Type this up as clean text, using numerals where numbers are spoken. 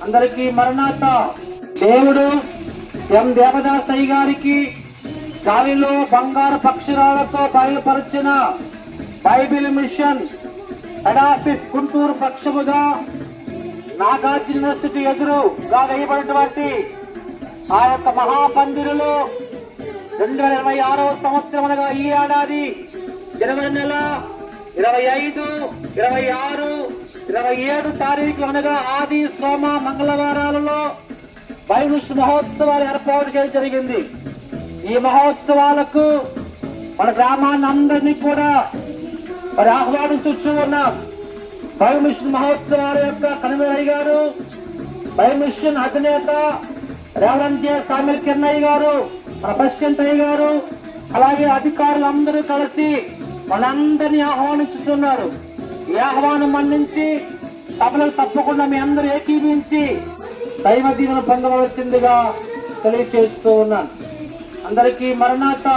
అందరికీ మరణాత. దేవుడు ఎం దేవదాసయ్య గారికి గాలిలో బంగారు పక్షురాలతో బయలుపరిచిన Bible mission head office Guntur పక్షముగా నాగార్జున యూనివర్సిటీ ఎదురుగా వేయబడినటువంటి ఆ యొక్క మహాపందిరులో 2026వ సంవత్సరం అనగా ఈ ఏడాది జనవరి నెల 25, 26, 27 తారీఖులు అనగా ఆది, సోమ, మంగళవారాలలో బైబిల్ మహోత్సవాలు ఏర్పాటు చేయడం జరిగింది. ఈ మహోత్సవాలకు మన గ్రామాన్ని అందరినీ కూడా మరి ఆహ్వానించు ఉన్నాం. బైబిల్ మిషన్ మహోత్సవాల యొక్క కన్వీనర్ గారు, బైబిల్ మిషన్ అధినేత రెవరెండ్ జె సామ్యూల్ కిరణయ్య గారు, మన ప్రెసిడెంట్ అయ్య గారు, అలాగే అధికారులందరూ కలిసి మనందరినీ ఆహ్వానించుతున్నారు. ఈ ఆహ్వానం మన్నించి సభలకు తప్పకుండా మీ అందరూ ఏకీభించి దైవ దీవెన పొందవలసిందిగా తెలియజేస్తూ ఉన్నాను. అందరికీ మరణాత.